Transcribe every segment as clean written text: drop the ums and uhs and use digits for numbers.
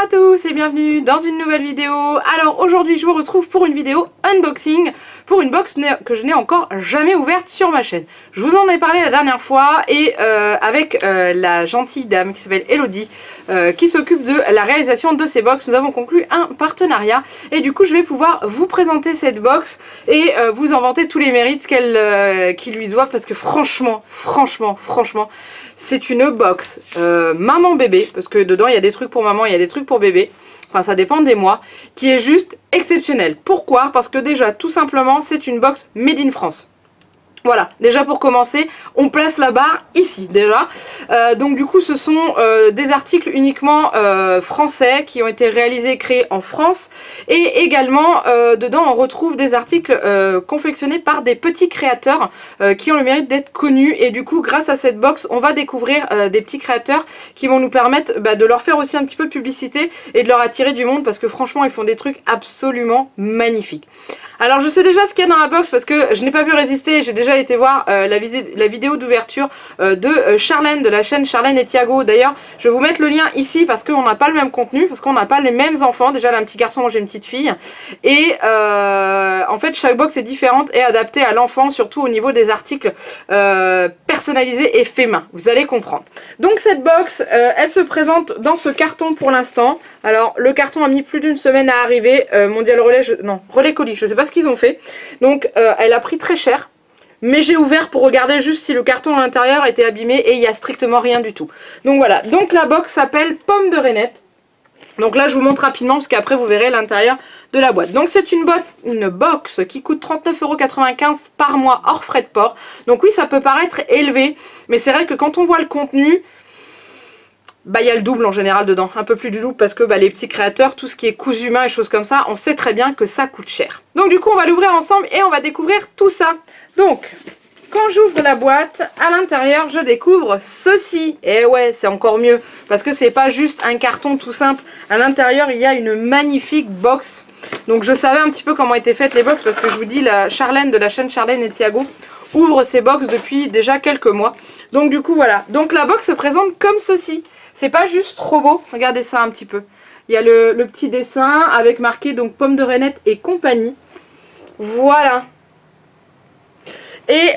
à tous et bienvenue dans une nouvelle vidéo. Alors aujourd'hui je vous retrouve pour une vidéo unboxing pour une box que je n'ai encore jamais ouverte sur ma chaîne. Je vous en ai parlé la dernière fois et avec la gentille dame qui s'appelle Elodie qui s'occupe de la réalisation de ces box, nous avons conclu un partenariat et du coup je vais pouvoir vous présenter cette box et vous en vanter tous les mérites qui lui doivent, parce que franchement c'est une box maman bébé, parce que dedans il y a des trucs pour maman, il y a des trucs pour bébé, enfin ça dépend des mois, qui est juste exceptionnelle. Pourquoi? Parce que déjà tout simplement c'est une box made in France. Voilà, déjà pour commencer, on place la barre ici déjà. Donc du coup ce sont des articles uniquement français qui ont été réalisés et créés en France. Et également dedans on retrouve des articles confectionnés par des petits créateurs qui ont le mérite d'être connus. Et du coup grâce à cette box on va découvrir des petits créateurs qui vont nous permettre de leur faire aussi un petit peu de publicité et de leur attirer du monde, parce que franchement ils font des trucs absolument magnifiques. Alors je sais déjà ce qu'il y a dans la box parce que je n'ai pas pu résister, j'ai déjà été voir la vidéo d'ouverture de Charlène, de la chaîne Charlène et Thiago. D'ailleurs je vais vous mettre le lien ici parce qu'on n'a pas le même contenu, parce qu'on n'a pas les mêmes enfants. Déjà elle a un petit garçon, moi j'ai une petite fille. Et en fait chaque box est différente et adaptée à l'enfant, surtout au niveau des articles personnalisés et faits main. Vous allez comprendre. Donc cette box, elle se présente dans ce carton pour l'instant. Alors le carton a mis plus d'une semaine à arriver, Mondial Relais, Relais Colis, je sais pas ce qu'ils ont fait. Donc elle a pris très cher. Mais j'ai ouvert pour regarder juste si le carton à l'intérieur était abîmé et il n'y a strictement rien du tout. Donc voilà, donc la box s'appelle Pomme de Reinette. Donc là je vous montre rapidement parce qu'après vous verrez l'intérieur de la boîte. Donc c'est une box qui coûte 39,95 € par mois hors frais de port. Donc oui, ça peut paraître élevé, mais c'est vrai que quand on voit le contenu, il y a le double en général dedans, un peu plus du double, parce que les petits créateurs, tout ce qui est cousu main et choses comme ça, on sait très bien que ça coûte cher. Donc du coup on va l'ouvrir ensemble et on va découvrir tout ça. Donc quand j'ouvre la boîte, à l'intérieur je découvre ceci. Et ouais, c'est encore mieux, parce que c'est pas juste un carton tout simple. À l'intérieur il y a une magnifique box. Donc je savais un petit peu comment étaient faites les box, parce que je vous dis, la Charlène de la chaîne Charlène et Thiago ouvre ces box depuis déjà quelques mois. Donc du coup voilà, donc la box se présente comme ceci. C'est pas juste trop beau, regardez ça un petit peu. Il y a le petit dessin avec marqué donc Pomme de Reinette et compagnie. Voilà. Et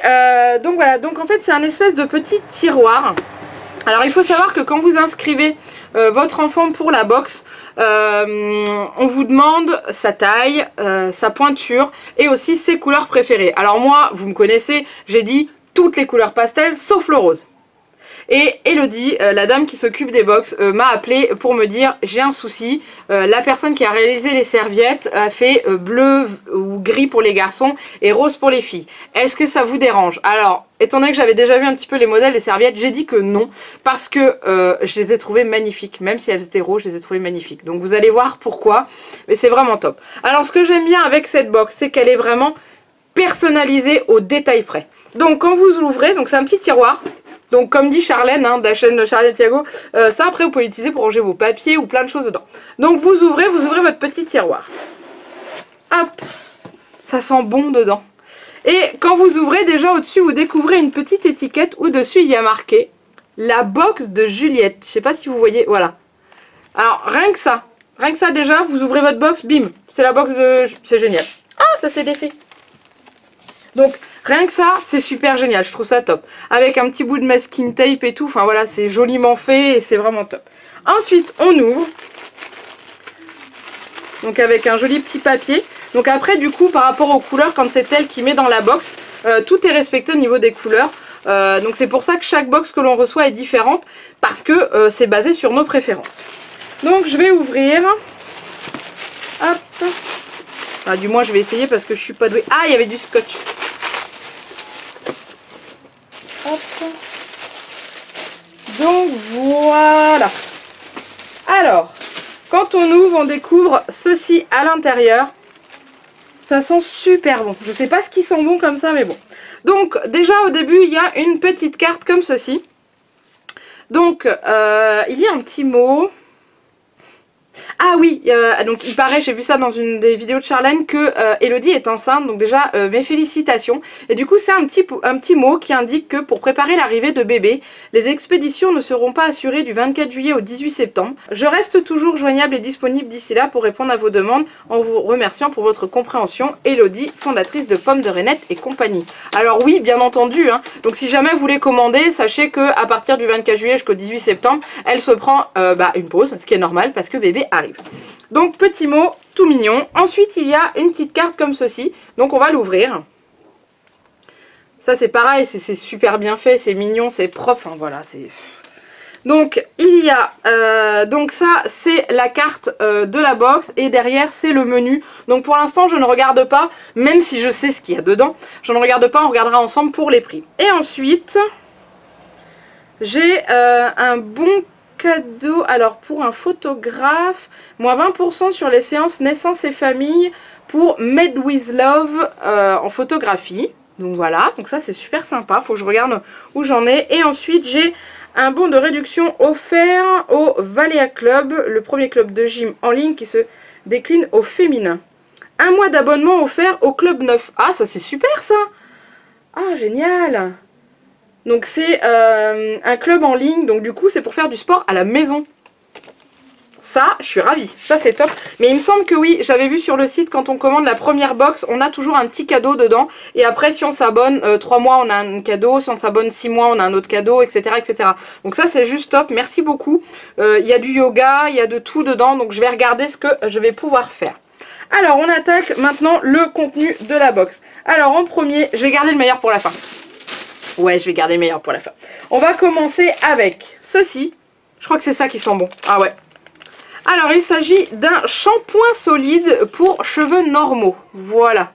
donc voilà, donc en fait c'est un espèce de petit tiroir. Alors il faut savoir que quand vous inscrivez votre enfant pour la box, on vous demande sa taille, sa pointure et aussi ses couleurs préférées. Alors moi, vous me connaissez, j'ai dit toutes les couleurs pastel sauf le rose. Et Elodie, la dame qui s'occupe des box, m'a appelé pour me dire j'ai un souci. La personne qui a réalisé les serviettes a fait bleu ou gris pour les garçons et rose pour les filles. Est-ce que ça vous dérange? Alors, étant donné que j'avais déjà vu un petit peu les modèles des serviettes, j'ai dit que non, parce que je les ai trouvées magnifiques. Même si elles étaient roses, je les ai trouvées magnifiques. Donc vous allez voir pourquoi, mais c'est vraiment top. Alors ce que j'aime bien avec cette box, c'est qu'elle est vraiment personnalisée au détail près. Donc quand vous l'ouvrez, donc c'est un petit tiroir. Donc comme dit Charlène, de la chaîne de Charlène Thiago, ça après vous pouvez l'utiliser pour ranger vos papiers ou plein de choses dedans. Donc vous ouvrez votre petit tiroir. Hop, ça sent bon dedans. Et quand vous ouvrez, déjà au-dessus vous découvrez une petite étiquette où dessus il y a marqué la box de Juliette. Je sais pas si vous voyez, voilà. Alors rien que ça déjà, vous ouvrez votre box, bim, c'est la box de... C'est génial. Ah, ça s'est défait. Donc rien que ça, c'est super génial, je trouve ça top. Avec un petit bout de masking tape et tout, enfin voilà, c'est joliment fait et c'est vraiment top. Ensuite, on ouvre. Donc avec un joli petit papier. Donc après, du coup, par rapport aux couleurs, quand c'est elle qui met dans la box, tout est respecté au niveau des couleurs. Donc c'est pour ça que chaque box que l'on reçoit est différente, parce que c'est basé sur nos préférences. Donc je vais ouvrir. Hop. Ah, du moins je vais essayer parce que je suis pas douée. Ah, il y avait du scotch. Hop. Donc voilà. Alors, quand on ouvre, on découvre ceci à l'intérieur. Ça sent super bon. Je sais pas ce qui sent bon comme ça, mais bon. Donc déjà au début, il y a une petite carte comme ceci. Donc il y a un petit mot. Ah oui, donc il paraît, j'ai vu ça dans une des vidéos de Charlène, que Elodie est enceinte, donc déjà mes félicitations. Et du coup c'est un petit mot qui indique que pour préparer l'arrivée de bébé, les expéditions ne seront pas assurées du 24 juillet au 18 septembre. Je reste toujours joignable et disponible d'ici là pour répondre à vos demandes en vous remerciant pour votre compréhension. Elodie, fondatrice de Pommes de Renette et compagnie. Alors oui, bien entendu, hein. Donc si jamais vous voulez commander, sachez que à partir du 24 juillet jusqu'au 18 septembre, elle se prend une pause, ce qui est normal parce que bébé arrive. Donc petit mot tout mignon. Ensuite il y a une petite carte comme ceci, donc on va l'ouvrir. Ça c'est pareil, c'est super bien fait, c'est mignon, c'est propre, enfin voilà, c'est... Donc il y a, donc ça c'est la carte de la box et derrière c'est le menu. Donc pour l'instant je ne regarde pas, même si je sais ce qu'il y a dedans, je ne regarde pas, on regardera ensemble pour les prix. Et ensuite j'ai un bon cadeau, alors pour un photographe, moins 20% sur les séances naissance et famille pour Made with Love en photographie. Donc voilà, donc ça c'est super sympa, faut que je regarde où j'en ai. Et ensuite j'ai un bon de réduction offert au Valea Club, le premier club de gym en ligne qui se décline au féminin. Un mois d'abonnement offert au Club 9. Ah ça c'est super ça. Ah génial. Donc c'est un club en ligne, donc du coup c'est pour faire du sport à la maison. Ça, je suis ravie, ça c'est top. Mais il me semble que oui, j'avais vu sur le site, quand on commande la première box, on a toujours un petit cadeau dedans. Et après si on s'abonne 3 mois, on a un cadeau, si on s'abonne 6 mois, on a un autre cadeau, etc. etc. Donc ça c'est juste top, merci beaucoup. Il y a du yoga, il y a de tout dedans, donc je vais regarder ce que je vais pouvoir faire. Alors on attaque maintenant le contenu de la box. Alors en premier, je vais garder le meilleur pour la fin. Ouais, je vais garder le meilleur pour la fin. On va commencer avec ceci. Je crois que c'est ça qui sent bon. Ah ouais. Alors, il s'agit d'un shampoing solide pour cheveux normaux. Voilà.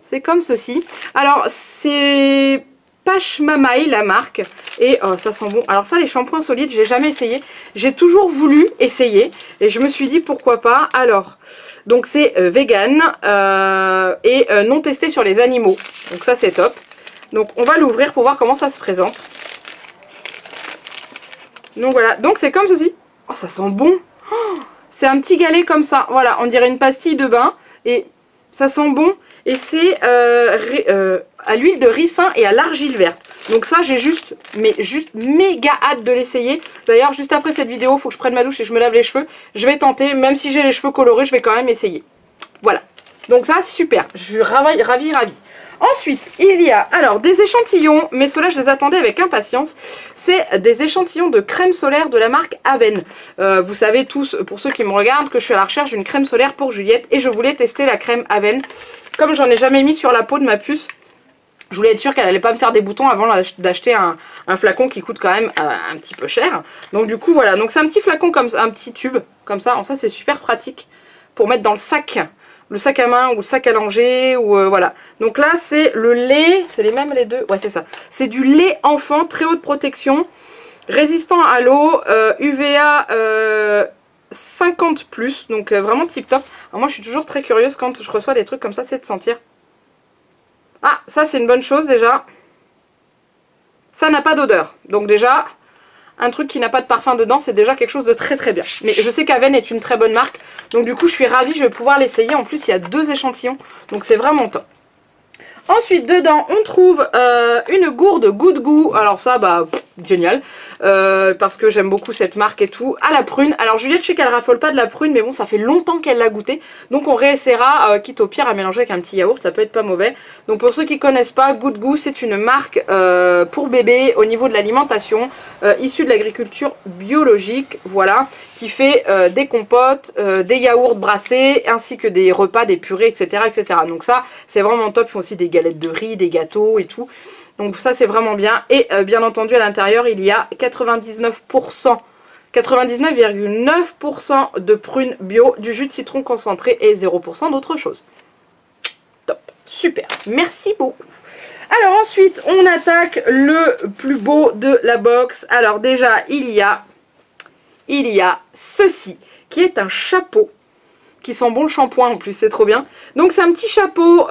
C'est comme ceci. Alors, c'est Pashmamai, la marque. Et oh, ça sent bon. Alors ça, les shampoings solides, j'ai jamais essayé. J'ai toujours voulu essayer. Et je me suis dit, pourquoi pas. Alors, donc c'est vegan et non testé sur les animaux. Donc ça, c'est top. Donc on va l'ouvrir pour voir comment ça se présente. Donc voilà, donc c'est comme ceci. Oh ça sent bon. Oh, c'est un petit galet comme ça. Voilà, on dirait une pastille de bain. Et ça sent bon. Et c'est à l'huile de ricin et à l'argile verte. Donc ça j'ai juste méga hâte de l'essayer. D'ailleurs juste après cette vidéo, il faut que je prenne ma douche et je me lave les cheveux. Je vais tenter, même si j'ai les cheveux colorés, je vais quand même essayer. Voilà. Donc ça super, je suis ravie. Ensuite, il y a alors des échantillons, mais ceux-là je les attendais avec impatience. C'est des échantillons de crème solaire de la marque Aven. Vous savez tous, pour ceux qui me regardent, que je suis à la recherche d'une crème solaire pour Juliette. Et je voulais tester la crème Aven. Comme j'en ai jamais mis sur la peau de ma puce, je voulais être sûre qu'elle allait pas me faire des boutons avant d'acheter un flacon qui coûte quand même un petit peu cher. Donc du coup voilà, donc c'est un petit flacon comme ça, un petit tube comme ça. En ça c'est super pratique pour mettre dans le sac à main ou le sac à langer ou voilà. Donc là c'est le lait, c'est les mêmes les deux, ouais c'est ça. C'est du lait enfant très haute protection, résistant à l'eau, UVA 50+, donc vraiment tip top. Alors moi je suis toujours très curieuse quand je reçois des trucs comme ça, c'est de sentir. Ah ça c'est une bonne chose déjà. Ça n'a pas d'odeur, donc déjà un truc qui n'a pas de parfum dedans, c'est déjà quelque chose de très très bien. Mais je sais qu'Aven est une très bonne marque, donc du coup je suis ravie, je vais pouvoir l'essayer. En plus il y a 2 échantillons, donc c'est vraiment top. Ensuite dedans on trouve une gourde Good Goût. Alors ça bah génial, parce que j'aime beaucoup cette marque et tout. À la prune, alors Juliette je sais qu'elle raffole pas de la prune, mais bon ça fait longtemps qu'elle l'a goûté, donc on réessaiera, quitte au pire à mélanger avec un petit yaourt, ça peut être pas mauvais. Donc pour ceux qui connaissent pas, Good Goût c'est une marque pour bébé au niveau de l'alimentation, issue de l'agriculture biologique, voilà, qui fait des compotes, des yaourts brassés, ainsi que des repas, des purées, etc. etc. Donc ça c'est vraiment top, ils font aussi des galettes de riz, des gâteaux et tout. Donc ça c'est vraiment bien. Et bien entendu à l'intérieur il y a 99,9% de prunes bio, du jus de citron concentré et 0% d'autre chose. Top, super, merci beaucoup. Alors ensuite on attaque le plus beau de la box. Alors déjà il y a ceci qui est un chapeau qui sent bon le shampoing en plus, c'est trop bien. Donc c'est un petit chapeau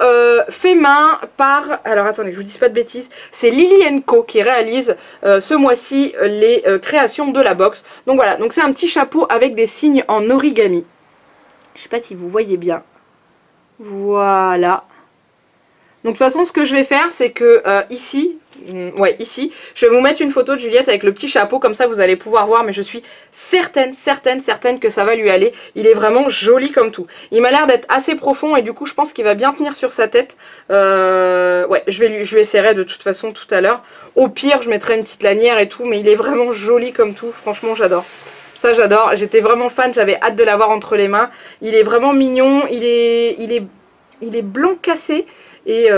fait main par, alors attendez que je vous dise pas de bêtises, c'est Lily & Co qui réalise ce mois-ci les créations de la box. Donc voilà, donc c'est un petit chapeau avec des signes en origami. Je sais pas si vous voyez bien. Voilà. Donc de toute façon ce que je vais faire c'est que ici, je vais vous mettre une photo de Juliette avec le petit chapeau, comme ça vous allez pouvoir voir, mais je suis certaine que ça va lui aller. Il est vraiment joli comme tout. Il m'a l'air d'être assez profond et du coup je pense qu'il va bien tenir sur sa tête. Ouais, je lui essaierai de toute façon tout à l'heure. Au pire je mettrai une petite lanière et tout, mais il est vraiment joli comme tout, franchement j'adore. Ça j'adore, j'étais vraiment fan, j'avais hâte de l'avoir entre les mains. Il est vraiment mignon, il est blanc cassé. Et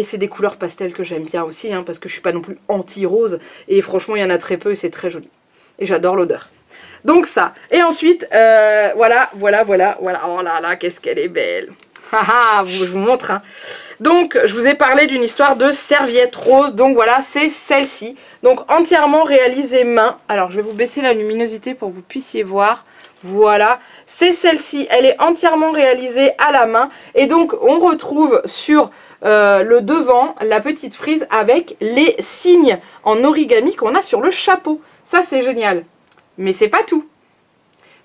c'est des couleurs pastel que j'aime bien aussi, hein, parce que je suis pas non plus anti-rose. Et franchement, il y en a très peu et c'est très joli. Et j'adore l'odeur. Donc ça. Et ensuite, voilà. Oh là là, qu'est-ce qu'elle est belle. Haha, je vous montre. Hein. Donc, je vous ai parlé d'une histoire de serviette rose. Donc voilà, c'est celle-ci. Donc entièrement réalisée main. Alors, je vais vous baisser la luminosité pour que vous puissiez voir. Voilà, c'est celle-ci, elle est entièrement réalisée à la main et donc on retrouve sur le devant la petite frise avec les signes en origami qu'on a sur le chapeau. Ça c'est génial, mais c'est pas tout.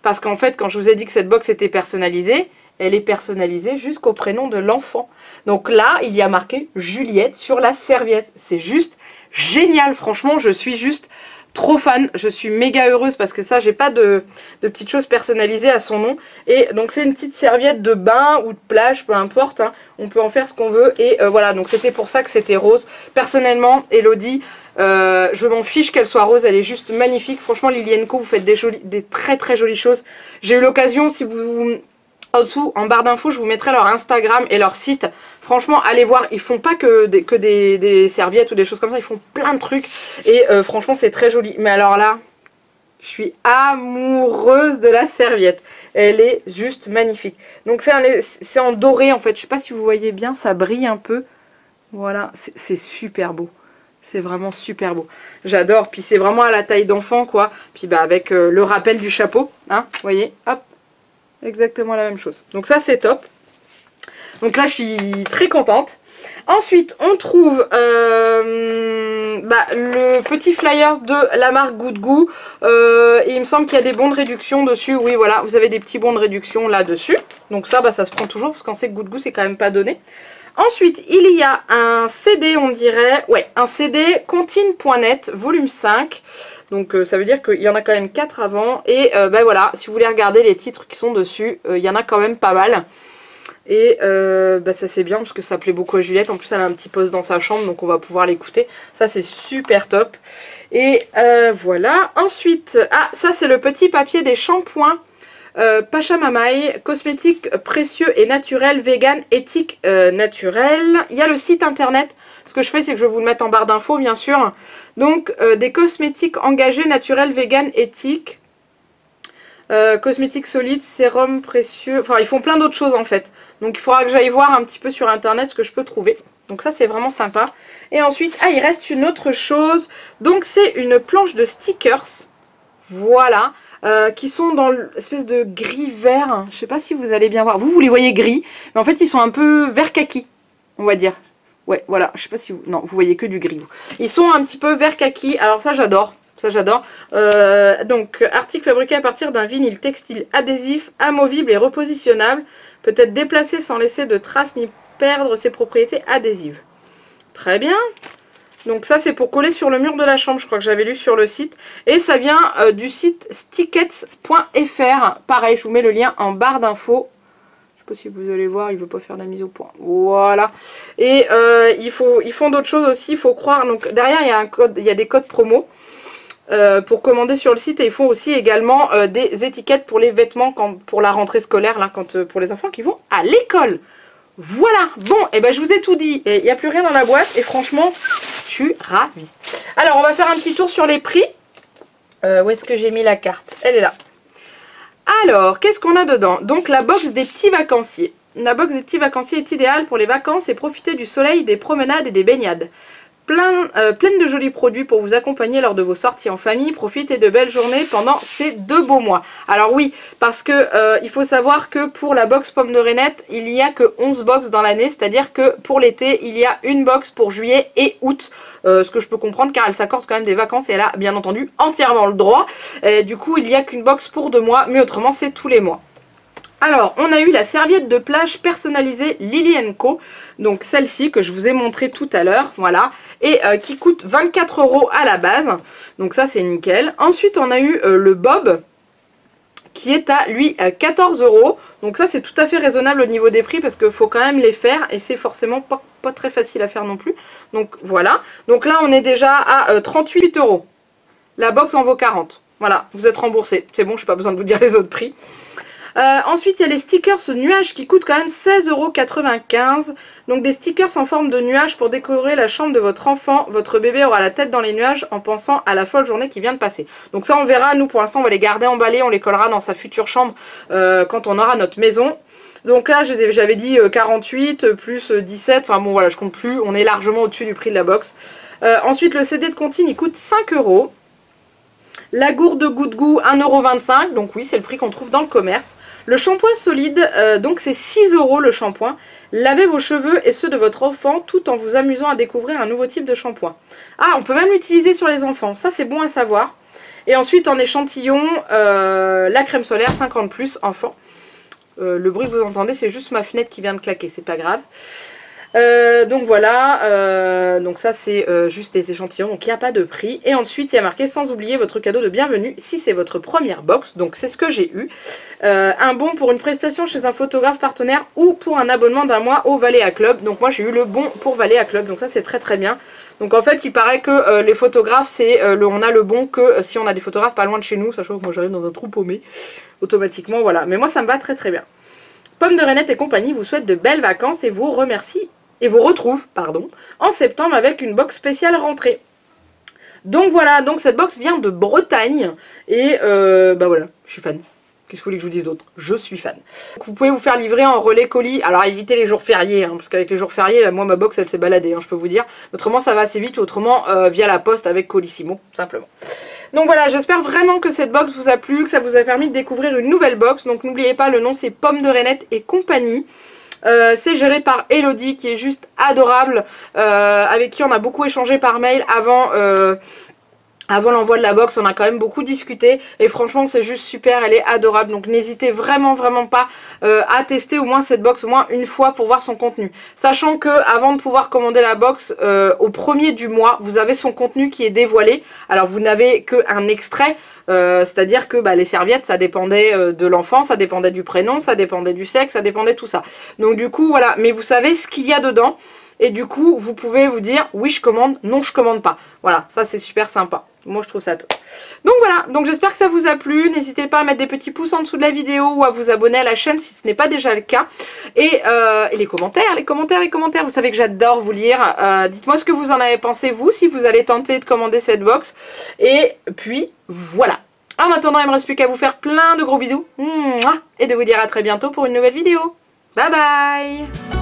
Parce qu'en fait quand je vous ai dit que cette box était personnalisée, elle est personnalisée jusqu'au prénom de l'enfant. Donc là il y a marqué Juliette sur la serviette, c'est juste génial, franchement je suis juste... trop fan, je suis méga heureuse parce que ça j'ai pas de petites choses personnalisées à son nom. Et donc c'est une petite serviette de bain ou de plage, peu importe, hein. On peut en faire ce qu'on veut. Et voilà, donc c'était pour ça que c'était rose. Personnellement, Elodie, je m'en fiche qu'elle soit rose, elle est juste magnifique. Franchement Lily & Co, vous faites des très très jolies choses. J'ai eu l'occasion, si vous... En dessous, en barre d'infos, je vous mettrai leur Instagram et leur site. Franchement, allez voir, ils font pas que des serviettes ou des choses comme ça, ils font plein de trucs. Et franchement, c'est très joli. Mais alors là, je suis amoureuse de la serviette. Elle est juste magnifique. Donc c'est en doré en fait. Je sais pas si vous voyez bien, ça brille un peu. Voilà, c'est super beau. C'est vraiment super beau. J'adore. Puis c'est vraiment à la taille d'enfant quoi. Puis bah avec le rappel du chapeau. Hein, vous voyez, hop. Exactement la même chose. Donc ça c'est top. Donc là je suis très contente. Ensuite on trouve le petit flyer de la marque Good Goût. Et il me semble qu'il y a des bons de réduction dessus. Oui voilà, vous avez des petits bons de réduction là dessus. Donc ça ça se prend toujours parce qu'on sait que Good Goût c'est quand même pas donné. Ensuite, il y a un CD, on dirait, ouais, un CD Contine.net, volume 5. Donc, ça veut dire qu'il y en a quand même 4 avant. Et voilà, si vous voulez regarder les titres qui sont dessus, il y en a quand même pas mal. Et ça c'est bien parce que ça plaît beaucoup à Juliette. En plus, elle a un petit poste dans sa chambre, donc on va pouvoir l'écouter. Ça, c'est super top. Et voilà. Ensuite, ça c'est le petit papier des shampoings. Pachamamaï, cosmétiques précieux et naturels, vegan, éthique, naturel. Il y a le site internet. Ce que je fais, c'est que je vais vous le mettre en barre d'infos, bien sûr. Donc, des cosmétiques engagés, naturels, vegan, éthique. Cosmétiques solides, sérum précieux. Enfin, ils font plein d'autres choses, en fait. Donc, il faudra que j'aille voir un petit peu sur internet ce que je peux trouver. Donc, ça, c'est vraiment sympa. Et ensuite, il reste une autre chose. Donc, c'est une planche de stickers. Voilà. Qui sont dans l'espèce de gris vert. Je sais pas si vous allez bien voir. Vous les voyez gris. Mais en fait, ils sont un peu vert kaki, on va dire. Ouais, voilà. Je sais pas si vous... Non, vous voyez que du gris. Vous. Ils sont un petit peu vert kaki. Alors ça, j'adore. Ça, j'adore. Donc, article fabriqué à partir d'un vinyle textile adhésif, amovible et repositionnable. Peut être déplacé sans laisser de traces ni perdre ses propriétés adhésives. Très bien. Donc ça c'est pour coller sur le mur de la chambre, je crois que j'avais lu sur le site. Et ça vient du site stickets.fr. Pareil, je vous mets le lien en barre d'infos. Je sais pas si vous allez voir, il veut pas faire la mise au point. Voilà. Et ils font d'autres choses aussi, il faut croire. Donc derrière il y a un code, il y a des codes promo pour commander sur le site. Et ils font aussi également des étiquettes pour les vêtements pour la rentrée scolaire, là, pour les enfants qui vont à l'école. Voilà, bon, et je vous ai tout dit, il n'y a plus rien dans la boîte, et franchement, je suis ravie. Alors, on va faire un petit tour sur les prix. Où est-ce que j'ai mis la carte? Elle est là. Alors, qu'est-ce qu'on a dedans? Donc, la box des petits vacanciers. La box des petits vacanciers est idéale pour les vacances et profiter du soleil, des promenades et des baignades. pleine de jolis produits pour vous accompagner lors de vos sorties en famille. Profitez de belles journées pendant ces 2 beaux mois. Alors oui, parce que il faut savoir que pour la box pomme de Reinette, il n'y a que 11 box dans l'année, c'est-à-dire que pour l'été, il y a une box pour juillet et août, ce que je peux comprendre car elle s'accorde quand même des vacances et elle a bien entendu entièrement le droit. Du coup, il n'y a qu'une box pour 2 mois, mais autrement, c'est tous les mois. Alors, on a eu la serviette de plage personnalisée Lily & Co. Donc celle-ci que je vous ai montré tout à l'heure, voilà. Et qui coûte 24 € à la base. Donc ça, c'est nickel. Ensuite, on a eu le Bob qui est à, lui, 14 €. Donc ça, c'est tout à fait raisonnable au niveau des prix parce qu'il faut quand même les faire. Et c'est forcément pas très facile à faire non plus. Donc voilà. Donc là, on est déjà à 38 €. La box en vaut 40. Voilà, vous êtes remboursé. C'est bon, je n'ai pas besoin de vous dire les autres prix. Ensuite, il y a les stickers nuages qui coûtent quand même 16,95 €. Donc des stickers en forme de nuages pour décorer la chambre de votre enfant. Votre bébé aura la tête dans les nuages en pensant à la folle journée qui vient de passer. Donc ça, on verra. Nous, pour l'instant, on va les garder emballés. On les collera dans sa future chambre quand on aura notre maison. Donc là, j'avais dit 48 plus 17. Enfin bon, voilà, je compte plus. On est largement au-dessus du prix de la box. Ensuite, le CD de comptine, il coûte 5 €. La gourde de Good Goût, 1,25 €. Donc oui, c'est le prix qu'on trouve dans le commerce. Le shampoing solide, donc c'est 6 € le shampoing. Lavez vos cheveux et ceux de votre enfant tout en vous amusant à découvrir un nouveau type de shampoing. Ah, on peut même l'utiliser sur les enfants. Ça, c'est bon à savoir. Et ensuite, en échantillon, la crème solaire 50+ enfant. Le bruit que vous entendez, c'est juste ma fenêtre qui vient de claquer. C'est pas grave. Donc voilà, donc ça c'est juste des échantillons, donc il n'y a pas de prix. Et ensuite il y a marqué sans oublier votre cadeau de bienvenue si c'est votre première box, donc c'est ce que j'ai eu. Un bon pour une prestation chez un photographe partenaire ou pour un abonnement d'un mois au Valéa Club. Donc moi j'ai eu le bon pour Valéa Club, donc ça c'est très très bien. Donc en fait il paraît que les photographes, on a le bon que si on a des photographes pas loin de chez nous, sachant que moi j'arrive dans un trou paumé, automatiquement voilà. Mais moi ça me va très très bien. Pomme de Reinette et compagnie vous souhaite de belles vacances et vous remercie. Et vous retrouve, pardon, en septembre avec une box spéciale rentrée. Donc voilà, donc cette box vient de Bretagne. Et bah voilà, je suis fan. Qu'est-ce que vous voulez que je vous dise d'autre? Je suis fan. Donc vous pouvez vous faire livrer en relais colis. Alors évitez les jours fériés, hein, parce qu'avec les jours fériés, là, moi ma box elle s'est baladée, hein, je peux vous dire. Autrement ça va assez vite, autrement via la poste avec Colissimo, simplement. Donc voilà, j'espère vraiment que cette box vous a plu, que ça vous a permis de découvrir une nouvelle box. Donc n'oubliez pas, le nom c'est Pomme de Reinette et compagnie. C'est géré par Elodie qui est juste adorable, avec qui on a beaucoup échangé par mail avant l'envoi de la box. On a quand même beaucoup discuté et franchement c'est juste super, elle est adorable. Donc n'hésitez vraiment pas à tester au moins cette box au moins une fois pour voir son contenu. Sachant que avant de pouvoir commander la box au 1er du mois, vous avez son contenu qui est dévoilé. Alors vous n'avez qu'un extrait. C'est-à-dire que les serviettes ça dépendait de l'enfant, ça dépendait du prénom, ça dépendait du sexe, ça dépendait de tout ça. Donc du coup voilà, mais vous savez ce qu'il y a dedans et du coup vous pouvez vous dire oui je commande, non je commande pas. Voilà, ça c'est super sympa. Moi je trouve ça top. Donc voilà, donc j'espère que ça vous a plu. N'hésitez pas à mettre des petits pouces en dessous de la vidéo ou à vous abonner à la chaîne si ce n'est pas déjà le cas. Et les commentaires, vous savez que j'adore vous lire. Dites-moi ce que vous en avez pensé vous, si vous allez tenter de commander cette box. Et puis voilà. En attendant, il ne me reste plus qu'à vous faire plein de gros bisous. Et de vous dire à très bientôt pour une nouvelle vidéo. Bye bye!